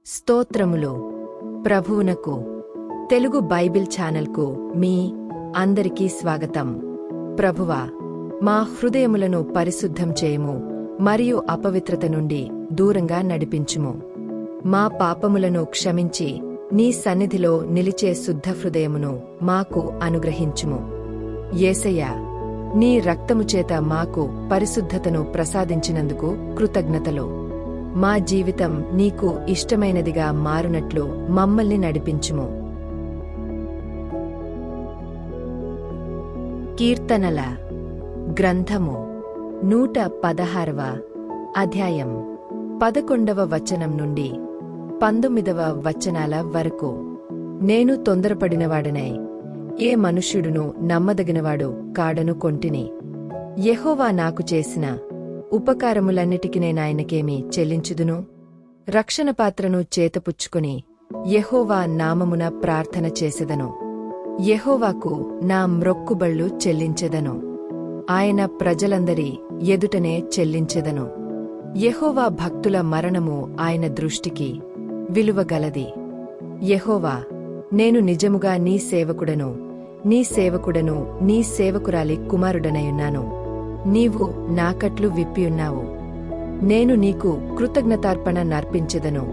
స్తోత్రములు ప్రభువునకు. తెలుగు బైబిల్ ఛానల్కు మీ అందరికీ స్వాగతం. ప్రభువా, మా హృదయములను పరిశుద్ధం చేయుము మరియు అపవిత్రత నుండి దూరంగా నడిపించుము. మా పాపములను క్షమించి నీ సన్నిధిలో నిలిచే శుద్ధ హృదయమును మాకు అనుగ్రహించుము. యేసయ్యా, నీ రక్తముచేత మాకు పరిశుద్ధతను ప్రసాదించినందుకు కృతజ్ఞతలు. మా జీవితం నీకు ఇష్టమైనదిగా మారునట్లు మమ్మల్ని నడిపించుము. కీర్తనల గ్రంథము 116వ అధ్యాయం 11వ వచనం నుండి 19వ వచనాల వరకు. నేను తొందరపడినవాడనై ఏ మనుష్యుడును నమ్మదగినవాడు కాడను కొంటిని. యెహోవా నాకు చేసిన ఉపకారములన్నిటికినేనాయనకేమి చెల్లించుదును? రక్షణపాత్రను చేతపుచ్చుకుని యెహోవా నామమున ప్రార్థన చేసెదను. యెహోవాకు నా మ్రొక్కుబళ్ళు చెల్లించెదను. ఆయన ప్రజలందరి ఎదుటనే చెల్లించెదను. యెహోవా భక్తుల మరణము ఆయన దృష్టికి విలువగలది. యెహోవా, నేను నిజముగా నీ సేవకుడను, నీ సేవకురాలి కుమారుడనయున్నాను. నీవు నాకట్లు విప్పియున్నావు. నేను నీకు కృతజ్ఞతార్పణ నర్పించెదను.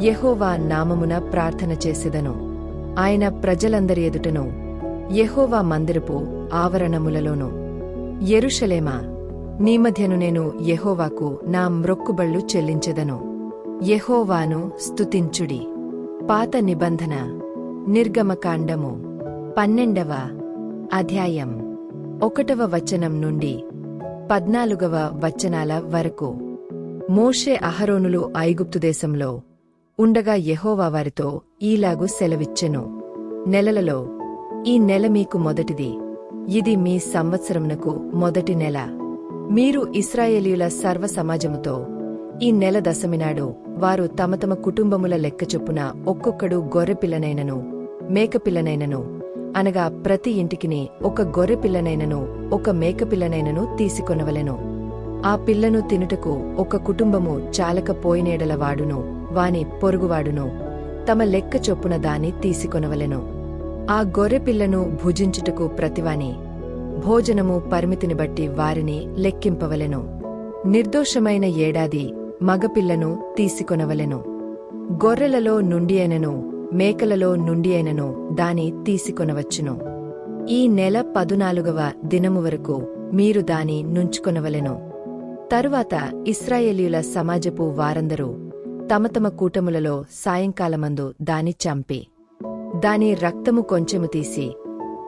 యెహోవా నామమున ప్రార్థన చేసెదను. ఆయన ప్రజలందరి ఎదుటను, యెహోవా మందిరపు ఆవరణములలోను. యెరూషలేమా, నీ మధ్యను నేను యెహోవాకు నా మ్రొక్కుబళ్ళు చెల్లించెదను. యెహోవాను స్తుతించుడి. పాత నిబంధన నిర్గమకాండము 12వ అధ్యాయం 1వ వచనం నుండి 14వ వచనాల వరకు. మోషే అహరోనులు ఐగుప్తు దేశంలో ఉండగా యెహోవా వారితో ఈలాగు సెలవిచ్చెను. నెలలలో ఈ నెల మీకు మొదటిది. ఇది మీ సంవత్సరమునకు మొదటి నెల. మీరు ఇశ్రాయేలీయుల సర్వ సమాజముతో ఈ నెల దశమినాడు వారు తమ తమ కుటుంబముల లెక్క చొప్పున ఒక్కొక్కడు గొర్రెపిల్లనైనను మేకపిల్లనైనను, అనగా ప్రతి ఇంటికిని ఒక గొర్రెపిల్లనైనను ఒక మేకపిల్లనైనను తీసుకొనవలెను. ఆ పిల్లను తినుటకు ఒక కుటుంబము చాలకపోయినేడల వాడును వాని పొరుగువాడును తమ లెక్క చొప్పున దాని తీసుకొనవలెను. ఆ గొర్రెపిల్లను భుజించుటకు ప్రతివాని భోజనము పరిమితిని బట్టి వారిని లెక్కింపవలెను. నిర్దోషమైన ఏడాది మగపిల్లను తీసుకొనవలెను. గొర్రెలలో నుండి అయినను మేకలలో నుండి అయినను దాని తీసుకొనవచ్చును. ఈ నెల 14వ దినము వరకు మీరు దాని నుంచుకొనవలెను. తరువాత ఇశ్రాయేలీయుల సమాజపు వారందరూ తమ తమ కూటములలో సాయంకాలమందు దాని చంపి దాని రక్తము కొంచెము తీసి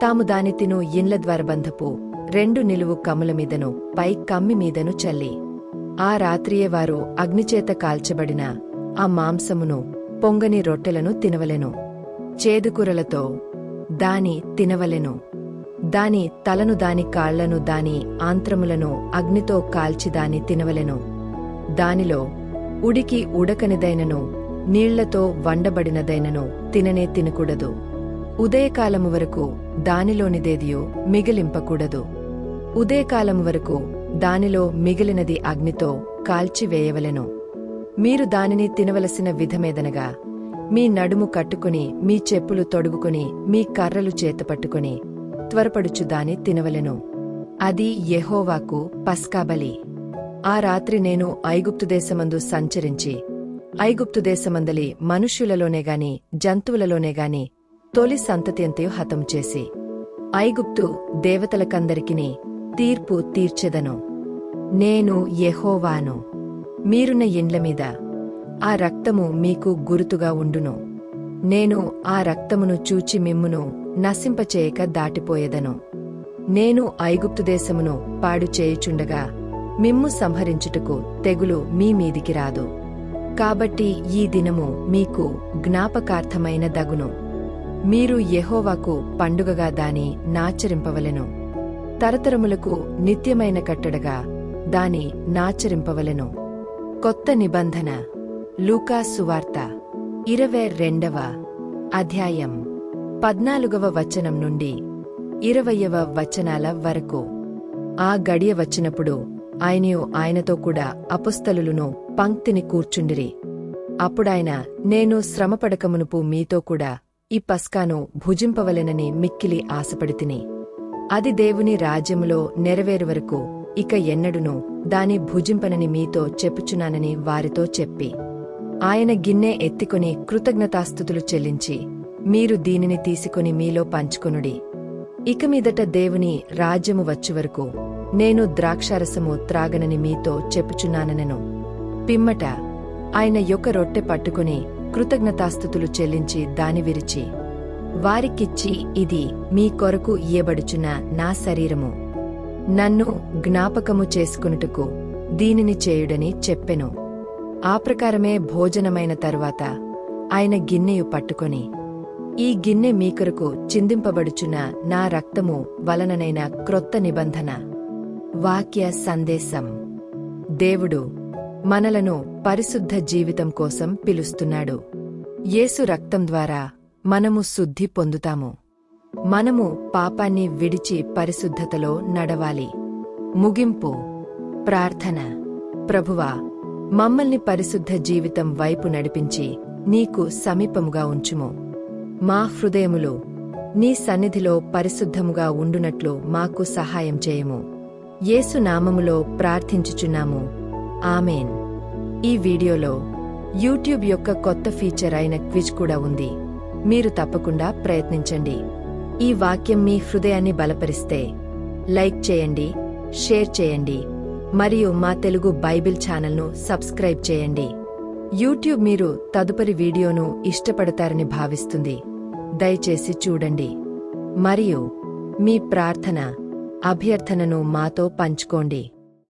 తాము దాని తిను ఇండ్ల ద్వారబంధపు 2 నిలువు కమ్ముల మీదను పై కమ్మి మీదను చల్లి ఆ రాత్రియే వారు అగ్నిచేత కాల్చబడిన ఆ మాంసమును పొంగని రొట్టెలను తినవలెను. చేదుకూరలతో దాని తినవలెను. దాని తలను దాని కాళ్లను దాని ఆంత్రములను అగ్నితో కాల్చి దాని తినవలెను. దానిలో ఉడికి ఉడకనిదైనను నీళ్లతో వండబడినదైనను తిననే తినకూడదు. ఉదయకాలము వరకు దానిలోనిదేదియో మిగిలింపకూడదు. ఉదయకాలము వరకు దానిలో మిగిలినది అగ్నితో కాల్చివేయవలెను. మీరు దానిని తినవలసిన విధమేదనగా, మీ నడుము కట్టుకుని మీ చెప్పులు తొడుగుకుని మీ కర్రలు చేతపట్టుకుని త్వరపడుచు దాని తినవలెను. అది యెహోవాకు పస్కాబలి. ఆ రాత్రి నేను ఐగుప్తు దేశమందు సంచరించి ఐగుప్తు దేశమందలి మనుష్యులలోనేగాని జంతువులలోనేగాని తొలి సంతతియంతయు హతం చేసి ఐగుప్తు దేవతలకందరికిని తీర్పు తీర్చెదను. నేను యెహోవాను. మీరున్న ఇండ్ల మీద ఆ రక్తము మీకు గురుతుగా ఉండును. నేను ఆ రక్తమును చూచి మిమ్మును నశింపచేయక దాటిపోయేదను. నేను ఐగుప్తు దేశమును పాడు చేయుచుండగా మిమ్ము సంహరించుటకు తెగులు మీ మీదికి రాదు. కాబట్టి ఈ దినము మీకు జ్ఞాపకార్థమైన దగును. మీరు యెహోవాకు పండుగగా దాని నాచరింపవలెను. తరతరములకు నిత్యమైన కట్టడగా దాని నాచరింపవలెను. కొత్త నిబంధన లూకా సువార్త 22వ అధ్యాయం 14వ వచనం నుండి 20వ వచనాల వరకు. ఆ గడియ వచ్చినప్పుడు ఆయనయు ఆయనతో కూడా అపుస్తలులను పంక్తిని కూర్చుండిరి. అప్పుడాయన, నేను శ్రమపడకమునుపు మీతో కూడా ఈ పస్కాను భుజింపవలెనని మిక్కిలి ఆశపడితిని. అది దేవుని రాజ్యములో నెరవేరు వరకు ఇక ఎన్నడునూ దాని భుజింపనని మీతో చెప్పుచున్నానని వారితో చెప్పి, ఆయన గిన్నె ఎత్తికొని కృతజ్ఞతాస్తుతులు చెల్లించి, మీరు దీనిని తీసుకొని మీలో పంచుకొనుడి. ఇక మీదట దేవుని రాజ్యము వచ్చువరకు నేను ద్రాక్షారసము త్రాగనని మీతో చెప్పుచున్నాననెను. పిమ్మట ఆయన యొక్క రొట్టె పట్టుకుని కృతజ్ఞతాస్తుతులు చెల్లించి దాని విరిచి వారికిచ్చి, ఇది మీ కొరకు ఇయ్యబడుచున్న నా శరీరము, నన్ను జ్ఞాపకము చేసుకొనుటకు దీనిని చేయుడని చెప్పెను. ఆ ప్రకారమే భోజనమైన తరువాత ఆయన గిన్నెయు పట్టుకొని, ఈ గిన్నె మీ కొరకు చిందింపబడుచున్న నా రక్తము వలననైన క్రొత్త నిబంధన వాక్య సందేశం. దేవుడు మనలను పరిశుద్ధ జీవితం కోసం పిలుస్తున్నాడు. యేసు రక్తం ద్వారా మనము శుద్ధి పొందుతాము. మనము పాపాన్ని విడిచి పరిశుద్ధతలో నడవాలి. ముగింపు ప్రార్థన. ప్రభువా, మమ్మల్ని పరిశుద్ధ జీవితం వైపు నడిపించి నీకు సమీపముగా ఉంచుము. మా హృదయములు నీ సన్నిధిలో పరిశుద్ధముగా ఉండునట్లు మాకు సహాయం చేయము. యేసు నామములో ప్రార్థించుచున్నాము. ఆమేన్. ఈ వీడియోలో యూట్యూబ్ యొక్క కొత్త ఫీచర్ అయిన క్విజ్ కూడా ఉంది. మీరు తప్పకుండా ప్రయత్నించండి. ఈ వాక్యం మీ హృదయాన్ని బలపరిస్తే లైక్ చేయండి, షేర్ చేయండి మరియు మా తెలుగు బైబిల్ ఛానల్ను సబ్స్క్రైబ్ చేయండి. యూట్యూబ్ మీరు తదుపరి వీడియోను ఇష్టపడతారని భావిస్తుంది. దయచేసి చూడండి మరియు మీ ప్రార్థన, అభ్యర్థనను మాతో పంచుకోండి.